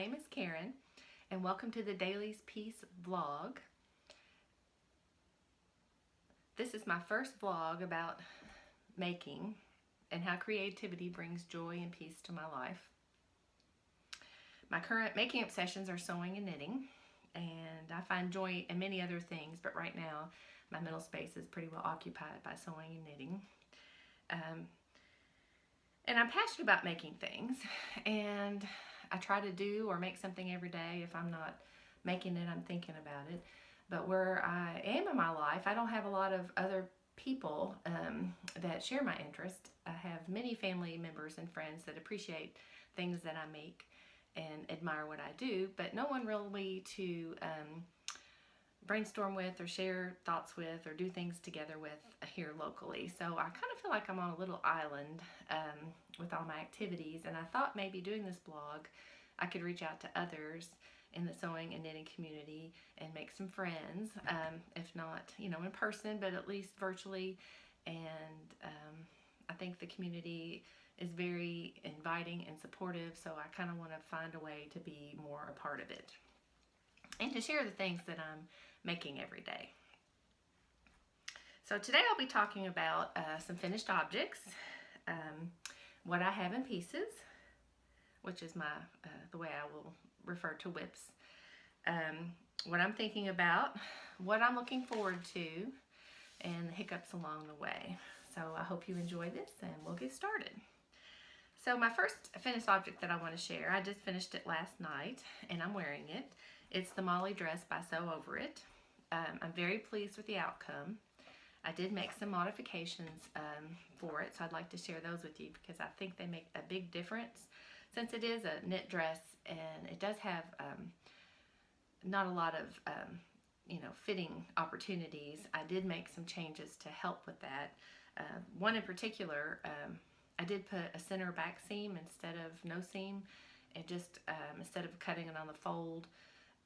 name is Karen, and welcome to the Dayley's Peace vlog. This is my first vlog about making and how creativity brings joy and peace to my life. My current making obsessions are sewing and knitting, and I find joy in many other things, but right now my mental space is pretty well occupied by sewing and knitting. And I'm passionate about making things, and I try to do or make something every day. If I'm not making it, I'm thinking about it. But where I am in my life, I don't have a lot of other people that share my interest. I have many family members and friends that appreciate things that I make and admire what I do, but no one really to brainstorm with or share thoughts with or do things together with here locally. So I kind of feel like I'm on a little island with all my activities, and I thought maybe doing this blog I could reach out to others in the sewing and knitting community and make some friends, if not, in person, but at least virtually. And I think the community is very inviting and supportive, so I kind of want to find a way to be more a part of it and to share the things that I'm making every day. So today I'll be talking about some finished objects, what I have in pieces, which is the way I will refer to whips, what I'm thinking about, what I'm looking forward to, and the hiccups along the way. So I hope you enjoy this, and we'll get started. So my first finished object that I want to share, I just finished it last night, and I'm wearing it. It's the Molly dress by Sew Over It. I'm very pleased with the outcome. I did make some modifications for it, so I'd like to share those with you because I think they make a big difference. Since it is a knit dress and it does have not a lot of fitting opportunities, I did make some changes to help with that. One in particular, I did put a center back seam instead of no seam, and just instead of cutting it on the fold,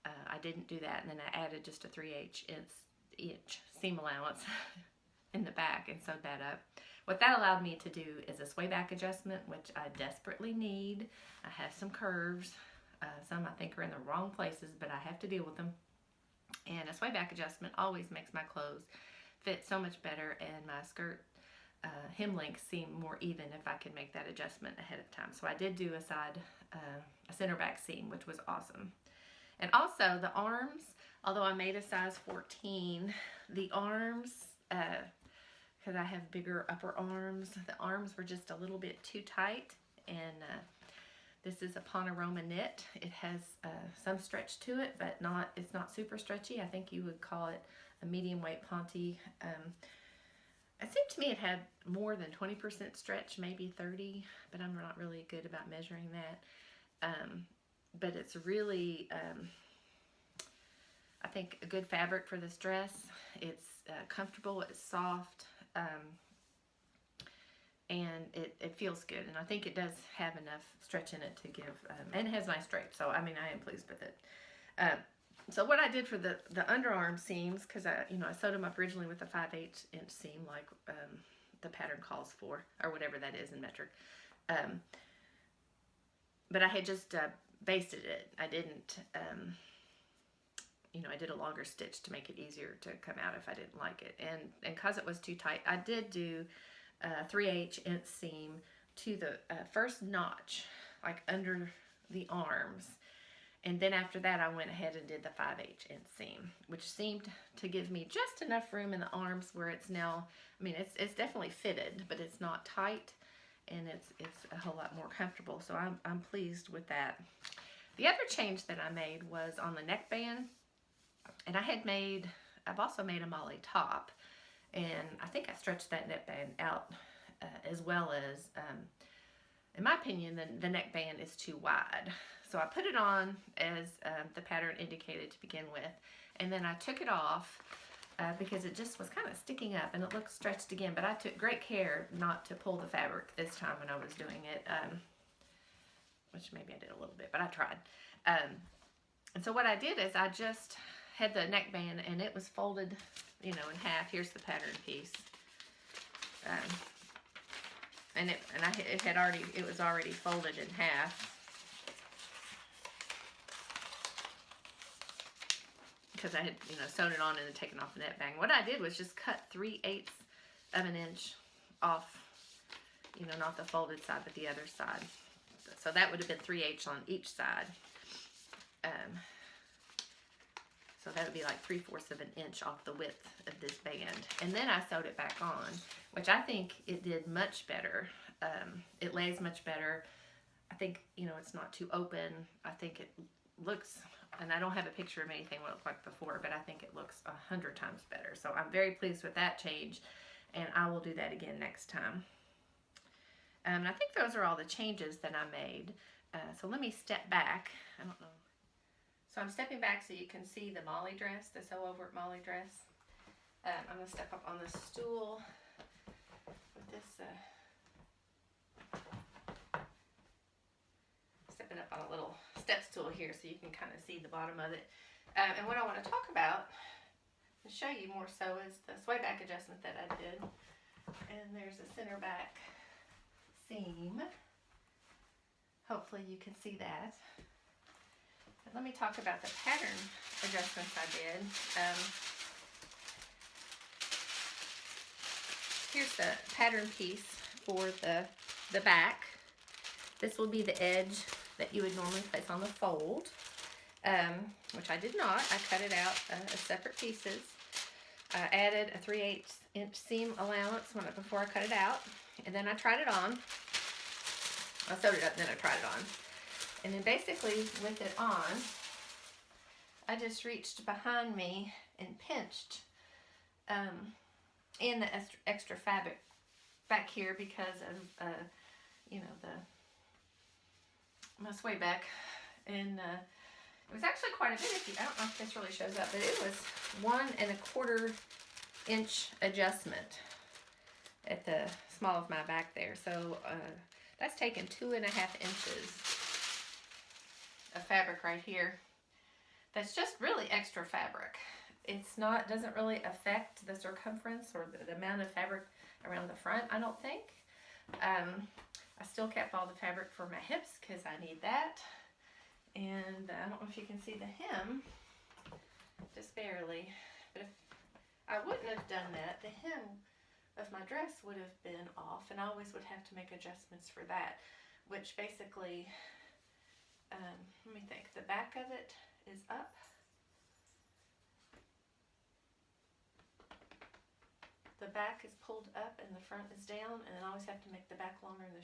I didn't do that, and then I added just a 3/8 inch seam allowance in the back and sewed that up. What that allowed me to do is a sway back adjustment, which I desperately need. I have some curves, some I think are in the wrong places, but I have to deal with them. And a sway back adjustment always makes my clothes fit so much better, and my skirt hem lengths seem more even if I can make that adjustment ahead of time. So I did do a center back seam, which was awesome. And also the arms, although I made a size 14, the arms, because I have bigger upper arms, the arms were just a little bit too tight. And this is a Panorama knit. It has some stretch to it, but it's not super stretchy. I think you would call it a medium weight Ponte. It seemed to me it had more than 20% stretch, maybe 30, but I'm not really good about measuring that. But it's really, I think, a good fabric for this dress. It's comfortable, it's soft, and it feels good. And I think it does have enough stretch in it to give, and it has nice drape. So, I mean, I am pleased with it. So what I did for the underarm seams, because I sewed them up originally with a 5/8 inch seam, like the pattern calls for, or whatever that is in metric. But I had just basted it. I didn't, I did a longer stitch to make it easier to come out if I didn't like it. And because it was too tight, I did do a 3/8 inch seam to the first notch, like under the arms. And then after that, I went ahead and did the 5/8 inch seam, which seemed to give me just enough room in the arms where it's now, I mean, it's definitely fitted, but it's not tight, and it's a whole lot more comfortable. So I'm pleased with that. The other change that I made was on the neckband, and I've also made a Molly top, and I think I stretched that neckband out as well as, in my opinion, the neckband is too wide. So I put it on as the pattern indicated to begin with, and then I took it off because it just was kind of sticking up and it looked stretched again, but I took great care not to pull the fabric this time when I was doing it, which maybe I did a little bit, but I tried. And so what I did is I just had the neckband, and it was folded, in half. Here's the pattern piece. And it was already folded in half. because I had, you know, sewn it on and then taken off the net bang. What I did was just cut 3/8 of an inch off, you know, not the folded side, but the other side. So that would have been 3/8 on each side. So that would be like 3/4 of an inch off the width of this band. And then I sewed it back on, which I think it did much better. It lays much better. I think, you know, it's not too open. I think it looks, and I don't have a picture of anything what it looked like before, but I think it looks 100 times better. So I'm very pleased with that change, and I will do that again next time. And I think those are all the changes that I made. So let me step back. I don't know. So I'm stepping back so you can see the Molly dress, the sew over at Molly dress. I'm going to step up on the stool with this, stepping up on a little step stool here so you can kind of see the bottom of it. And what I want to talk about and show you more so is the sway back adjustment that I did. And there's a center back seam. Hopefully you can see that. Let me talk about the pattern adjustments I did. Here's the pattern piece for the back. This will be the edge that you would normally place on the fold, which I did not. I cut it out as separate pieces. I added a 3/8 inch seam allowance before I cut it out, and then I tried it on. I sewed it up, and then I tried it on. And then basically with it on, I just reached behind me and pinched in the extra fabric back here because of, you know, my sway back. And it was actually quite a bit. I don't know if this really shows up, but it was 1 1/4 inch adjustment at the small of my back there. So that's taken 2 1/2 inches of fabric right here. That's just really extra fabric. It's not, doesn't really affect the circumference or the amount of fabric around the front, I don't think. I still kept all the fabric for my hips because I need that. And I don't know if you can see the hem, just barely. But if I wouldn't have done that, the hem of my dress would have been off, and I always would have to make adjustments for that, which basically, let me think, the back of it is up. The back is pulled up and the front is down, and I always have to make the back longer and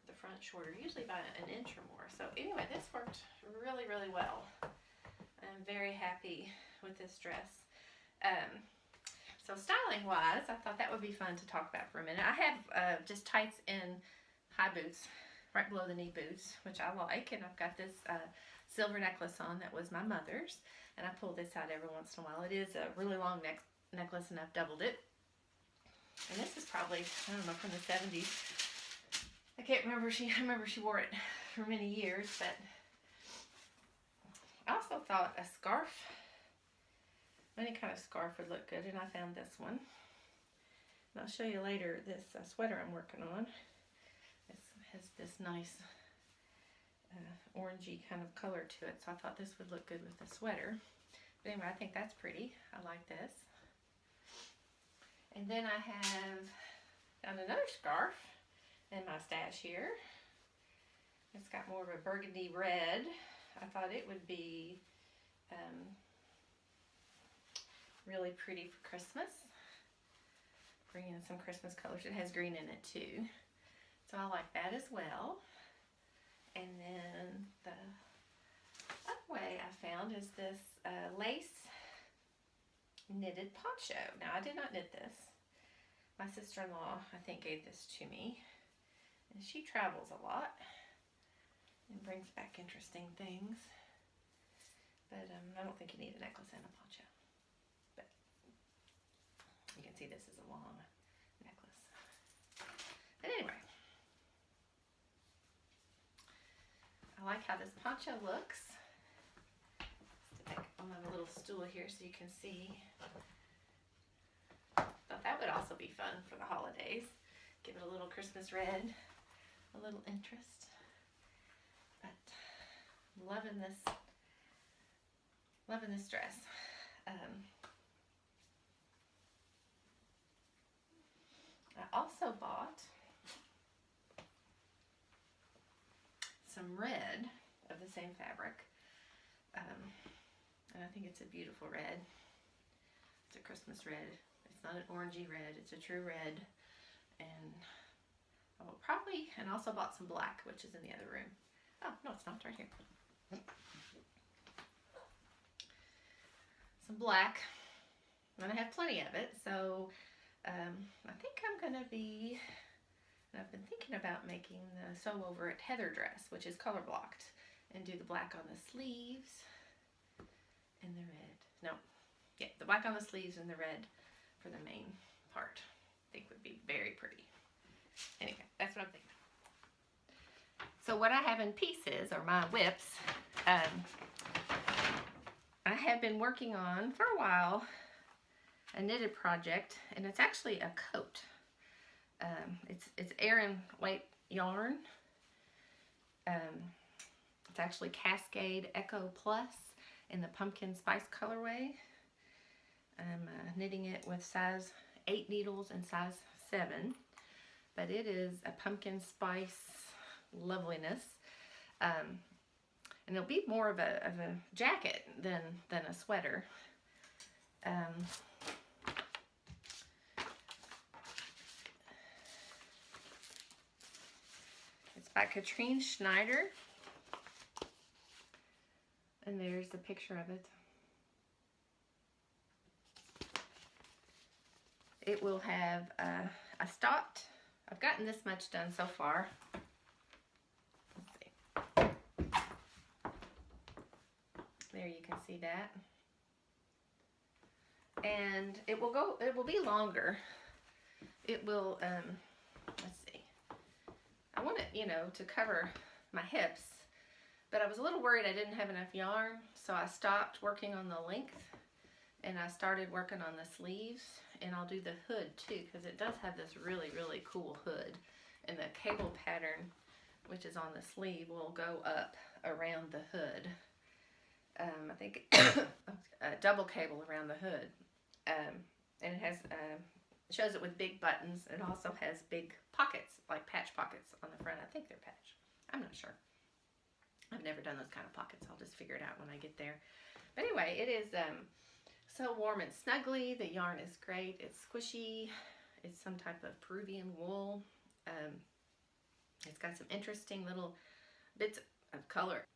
the front shorter, usually by 1 inch or more. So anyway, this worked really, really well. I'm very happy with this dress. So styling wise, I thought that would be fun to talk about for a minute. I have just tights and high boots, right below the knee boots, which I like, and I've got this silver necklace on that was my mother's, and I pull this out every once in a while. It is a really long necklace, and I've doubled it. And this is probably, I don't know, from the 70s. I can't remember. I remember she wore it for many years, but I also thought a scarf, any kind of scarf would look good, and I found this one. And I'll show you later this sweater I'm working on. It has this nice orangey kind of color to it, so I thought this would look good with the sweater. But anyway, I think that's pretty. I like this. And then I have found another scarf in my stash here. It's got more of a burgundy red. I thought it would be really pretty for Christmas. Bring in some Christmas colors. It has green in it too. So I like that as well. And then the other way I found is this lace knitted poncho. Now, I did not knit this. My sister-in-law, I think, gave this to me. And she travels a lot and brings back interesting things. But I don't think you need a necklace and a poncho. But you can see this is a long necklace. But anyway, I like how this poncho looks. I'm on a little stool here so you can see. Thought that would also be fun for the holidays. Give it a little Christmas red, a little interest. But loving this dress. I also bought some red of the same fabric, and I think it's a beautiful red. It's a Christmas red. It's not an orangey red, it's a true red. And I will probably, and also bought some black, which is in the other room. Oh, no, it's not, right here. Some black, and I have plenty of it, so I think I'm going to be, and I've been thinking about making the sew over at Heather dress, which is color blocked, and do the black on the sleeves and the red. No, yeah, the black on the sleeves and the red for the main part. I think would be very pretty. Anyway, that's what I'm thinking. So what I have in pieces are my whips. I have been working on for a while a knitted project, and it's actually a coat. It's Aran weight yarn. It's actually Cascade Echo Plus in the pumpkin spice colorway. I'm knitting it with size 8 needles and size 7, but it is a pumpkin spice loveliness. And it'll be more of a jacket than a sweater. It's by Katrine Schneider, and there's a picture of it. It will have, I've gotten this much done so far. There you can see that. And it will be longer. It will, let's see. I want it, to cover my hips, but I was a little worried I didn't have enough yarn, so I stopped working on the length and I started working on the sleeves, and I'll do the hood too, because it does have this really, really cool hood, and the cable pattern, which is on the sleeve, will go up around the hood. I think a double cable around the hood, and it has shows it with big buttons. It also has big pockets, like patch pockets on the front. I think they're patch. I'm not sure. I've never done those kind of pockets. I'll just figure it out when I get there. But anyway, it is so warm and snuggly. The yarn is great. It's squishy. It's some type of Peruvian wool. It's got some interesting little bits of color.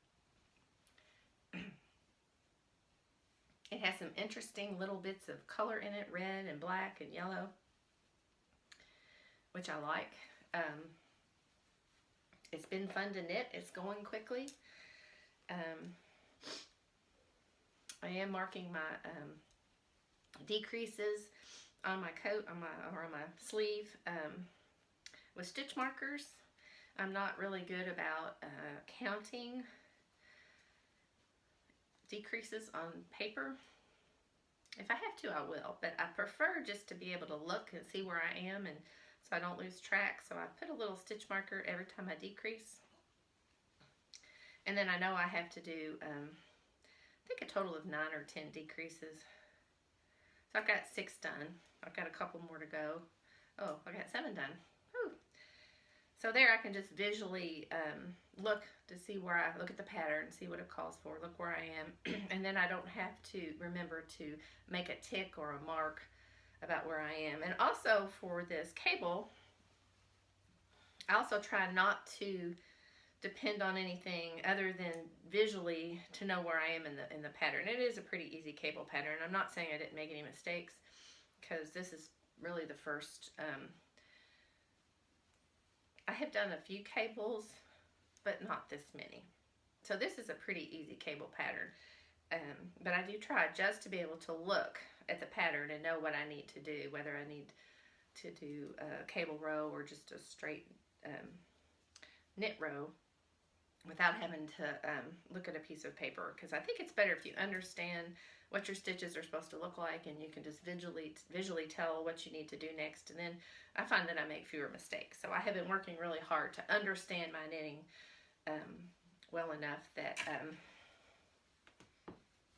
It has some interesting little bits of color in it, red and black and yellow, which I like. It's been fun to knit. It's going quickly. I am marking my decreases on my coat, on my sleeve, with stitch markers. I'm not really good about counting decreases on paper. If I have to, I will, but I prefer just to be able to look and see where I am, and so I don't lose track. So I put a little stitch marker every time I decrease, and then I know I have to do I think a total of 9 or 10 decreases. So I've got 6 done. I've got a couple more to go. Oh, I got 7 done. Whew. So there I can just visually look to see where I look at the pattern, see what it calls for, look where I am, and then I don't have to remember to make a tick or a mark about where I am. And also for this cable, I also try not to depend on anything other than visually to know where I am in the pattern. It is a pretty easy cable pattern. I'm not saying I didn't make any mistakes, because this is really the first. I have done a few cables, but not this many. So this is a pretty easy cable pattern. But I do try just to be able to look at the pattern and know what I need to do, whether I need to do a cable row or just a straight knit row, without having to look at a piece of paper. Because I think it's better if you understand what your stitches are supposed to look like, and you can just visually tell what you need to do next. And then I find that I make fewer mistakes. So I have been working really hard to understand my knitting well enough that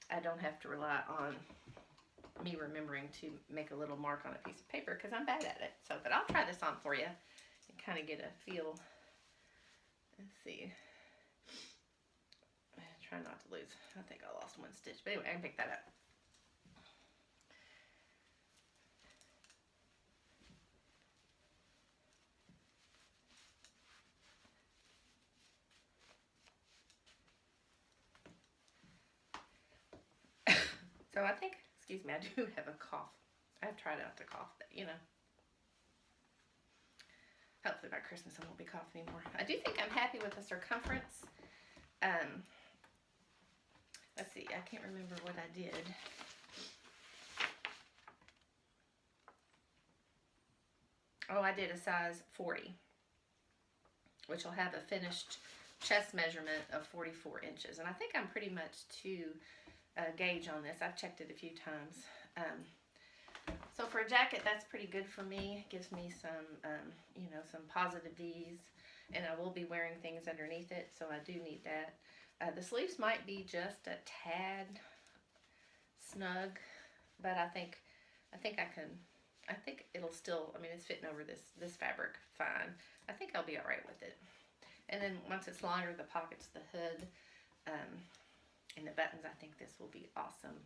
I don't have to rely on me remembering to make a little mark on a piece of paper because I'm bad at it. So, but I'll try this on for you and kind of get a feel. Let's see. Try not to lose. I think I lost one stitch, but anyway, I can pick that up. So I think, excuse me, I do have a cough. I've tried not to cough, but you know. Hopefully by Christmas I won't be coughing anymore. I do think I'm happy with the circumference. Let's see, I can't remember what I did. Oh, I did a size 40, which will have a finished chest measurement of 44 inches. And I think I'm pretty much to gauge on this. I've checked it a few times. So for a jacket, that's pretty good for me. It gives me some, you know, some positive V's. And I will be wearing things underneath it, so I do need that. The sleeves might be just a tad snug, but I think it'll still, I mean, it's fitting over this fabric fine. I think I'll be all right with it. And then once it's longer, the pockets, the hood, and the buttons, I think this will be awesome.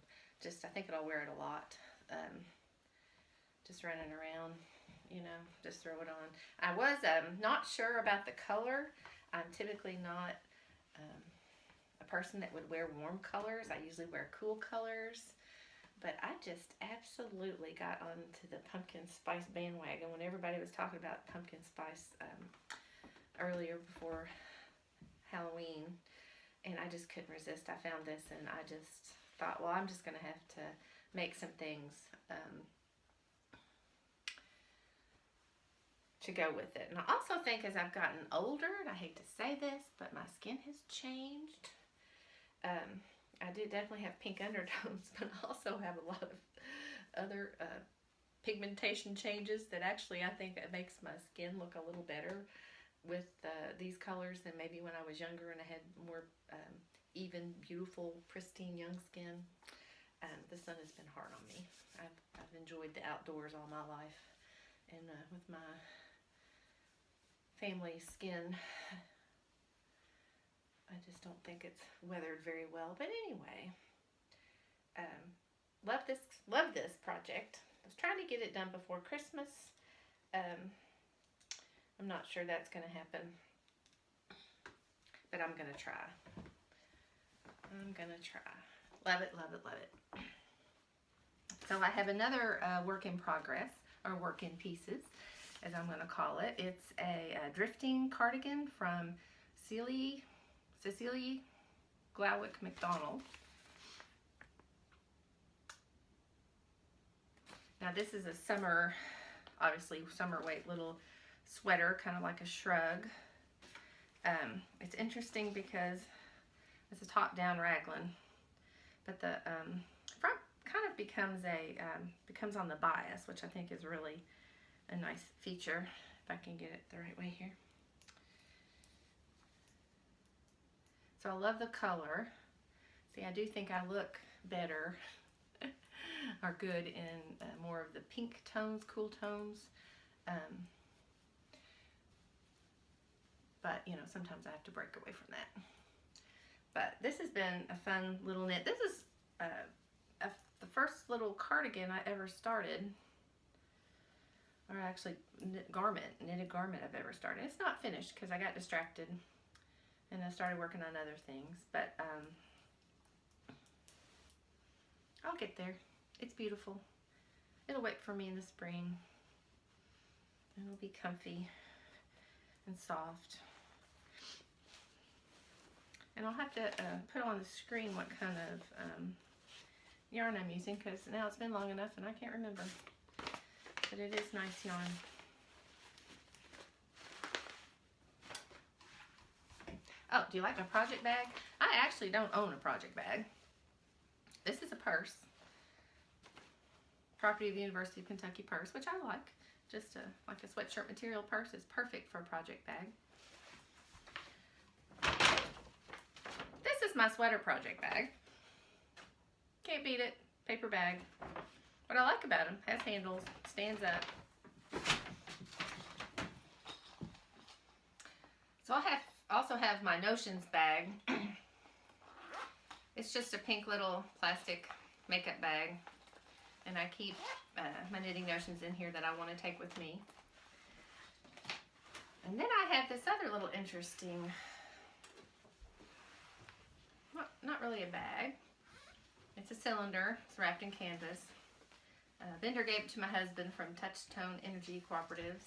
I think I'll wear it a lot. Just running around, you know, just throw it on. I was not sure about the color. I'm typically not a person that would wear warm colors. I usually wear cool colors. But I just absolutely got onto the pumpkin spice bandwagon when everybody was talking about pumpkin spice earlier before Halloween. And I just couldn't resist. I found this and I just thought, well, I'm just going to have to make some things to go with it. And I also think as I've gotten older, and I hate to say this, but my skin has changed. I do definitely have pink undertones, but I also have a lot of other pigmentation changes that actually I think it makes my skin look a little better with these colors than maybe when I was younger and I had more even, beautiful, pristine young skin. The sun has been hard on me. I've enjoyed the outdoors all my life, and with my family skin, I just don't think it's weathered very well. But anyway, love this project. I was trying to get it done before Christmas. I'm not sure that's going to happen, but I'm going to try. Love it, love it, love it. So I have another work in progress, or work in pieces, as I'm going to call it. It's a drifting cardigan from Cecily Glawick McDonald. Now this is a summer, obviously summer weight little sweater, kind of like a shrug. It's interesting because it's a top-down raglan, but the front kind of becomes on the bias, which I think is really a nice feature. If I can get it the right way here. So I love the color. See, I do think I look better or good in more of the pink tones, cool tones. But, you know, sometimes I have to break away from that. But this has been a fun little knit. This is the first little cardigan I ever started. Or actually knitted garment I've ever started. It's not finished because I got distracted and I started working on other things. But I'll get there. It's beautiful. It'll wait for me in the spring. It'll be comfy and soft. And I'll have to put on the screen what kind of yarn I'm using, because now it's been long enough and I can't remember. But it is nice yarn. Oh, do you like my project bag? I actually don't own a project bag. This is a purse. Property of the University of Kentucky purse, which I like. Just like a sweatshirt material purse is perfect for a project bag. This is my sweater project bag. Can't beat it. Paper bag. what I like about them, has handles, stands up. So I also have my notions bag. It's just a pink little plastic makeup bag, and I keep my knitting notions in here that I want to take with me. And then I have this other little interesting, not really a bag. It's a cylinder. It's wrapped in canvas. Vendor gave it to my husband from Touchstone Energy Cooperatives.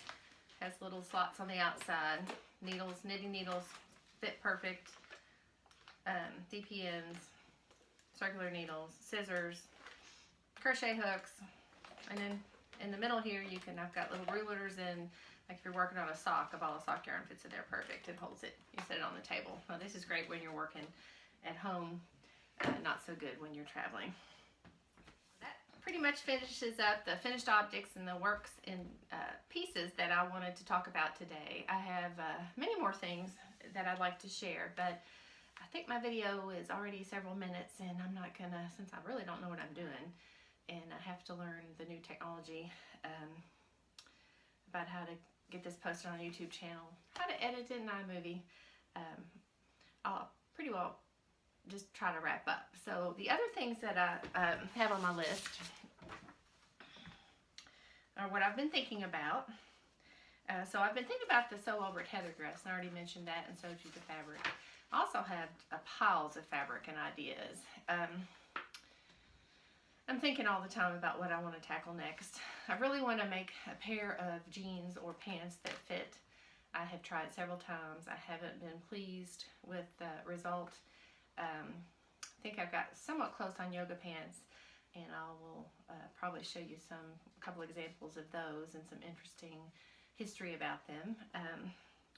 Has little slots on the outside. Needles, knitting needles, fit perfect. DPNs, circular needles, scissors, crochet hooks, and then in the middle here I've got little rulers, and like if you're working on a sock, a ball of sock yarn fits in there perfect. It holds it. You set it on the table. Well, this is great when you're working at home. Not so good when you're traveling. That pretty much finishes up the finished objects and the works in pieces that I wanted to talk about today. I have many more things that I'd like to share, but I think my video is already several minutes, and I'm not gonna, since I really don't know what I'm doing, and I have to learn the new technology about how to get this posted on a YouTube channel, how to edit it in iMovie. I'll pretty well just try to wrap up. So the other things that I have on my list are what I've been thinking about. So I've been thinking about the sew over it heather dress, and I already mentioned that, and sewed you the fabric. I also have piles of fabric and ideas. I'm thinking all the time about what I want to tackle next. I really want to make a pair of jeans or pants that fit. I have tried several times. I haven't been pleased with the result. I think I've got somewhat close on yoga pants, and I will probably show you a couple examples of those and some interesting history about them,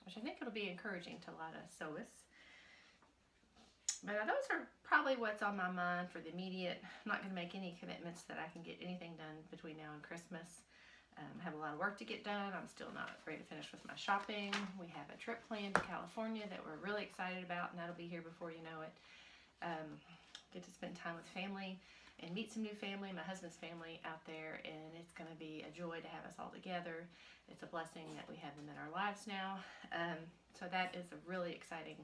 which I think it'll be encouraging to a lot of sewists. But those are probably what's on my mind for the immediate. I'm not going to make any commitments that I can get anything done between now and Christmas. I have a lot of work to get done. I'm still not ready to finish with my shopping. We have a trip planned to California that we're really excited about, and that'll be here before you know it. Get to spend time with family and meet some new family, my husband's family out there, and it's going to be a joy to have us all together. It's a blessing that we have them in our lives now. So that is a really exciting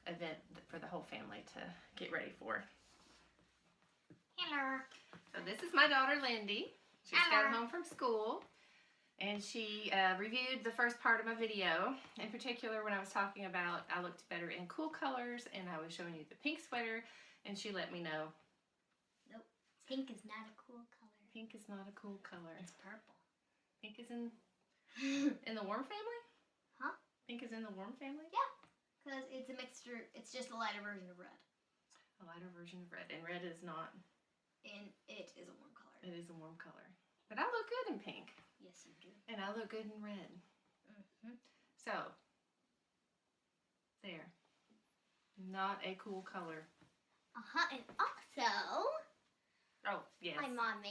event for the whole family to get ready for. Hello. So this is my daughter Lindy. She just got home from school, and she reviewed the first part of my video. In particular, when I was talking about I looked better in cool colors, and I was showing you the pink sweater, and she let me know. Nope, pink is not a cool color. Pink is not a cool color. It's purple. Pink is in the warm family? Huh? Pink is in the warm family? Yeah. Because it's a mixture, it's just a lighter version of red. A lighter version of red. And red is not... And it is a warm color. It is a warm color. But I look good in pink. Yes, you do. And I look good in red. Mm-hmm. So, there. Not a cool color. Uh-huh, and also... Oh, yes. Mom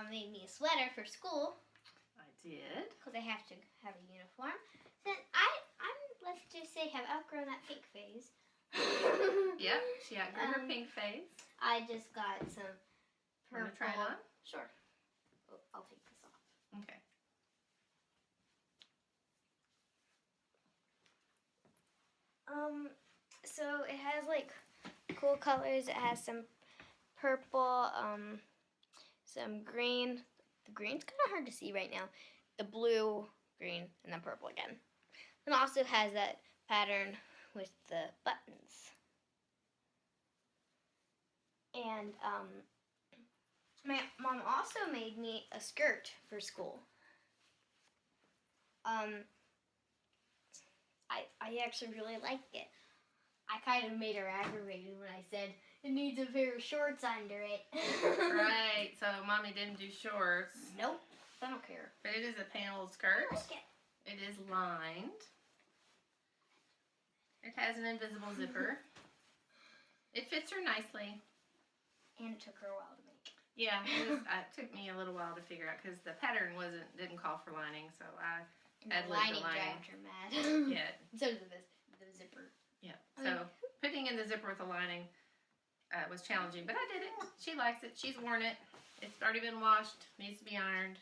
made me a sweater for school. I did. Because I have to have a uniform. Then I'm, let's just say, have outgrown that pink phase. Yep, she outgrew her pink phase. I just got some purple. Want to try it on? Sure. Oh, I'll take this off. Okay. So it has like cool colors. It has some purple, some green. The green's kind of hard to see right now. The blue, green, and then purple again. And also has that pattern with the buttons. And my mom also made me a skirt for school. I actually really liked it. I kind of made her aggravated when I said it needs a pair of shorts under it. Right, so Mommy didn't do shorts. Nope, I don't care. But it is a paneled skirt. I like it. It is lined. It has an invisible zipper. It fits her nicely. And it took her a while to make. Yeah, it took me a little while to figure out because the pattern didn't call for lining, so I And the lining drives her mad. Yeah. So did the zipper. Yeah. So putting in the zipper with the lining was challenging, but I did it. She likes it. She's worn it. It's already been washed. Needs to be ironed.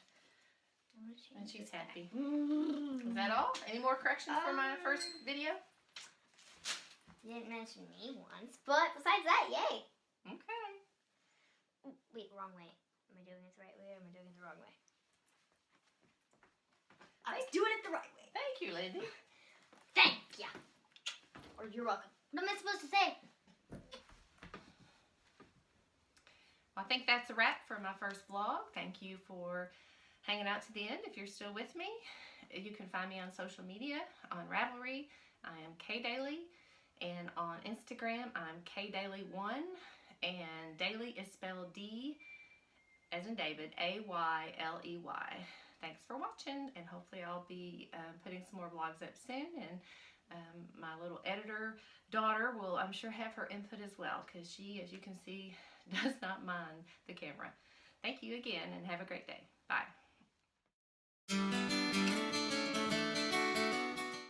And she's happy. Is that all? Any more corrections for my first video? You didn't mention me once, but besides that, yay. Okay. Wait, wrong way. Am I doing it the right way or am I doing it the wrong way? I was doing it the right way. Thank you, Lindy. Thank ya. Or you're welcome. What am I supposed to say? Well, I think that's a wrap for my first vlog. Thank you for hanging out to the end. If you're still with me, you can find me on social media, on Ravelry. I am Dayley, and on Instagram, I'm Dayley1, and Dayley is spelled D as in David, A-Y-L-E-Y. Thanks for watching, and hopefully I'll be putting some more vlogs up soon, and my little editor daughter will, I'm sure, have her input as well, because she, as you can see, does not mind the camera. Thank you again, and have a great day. Bye.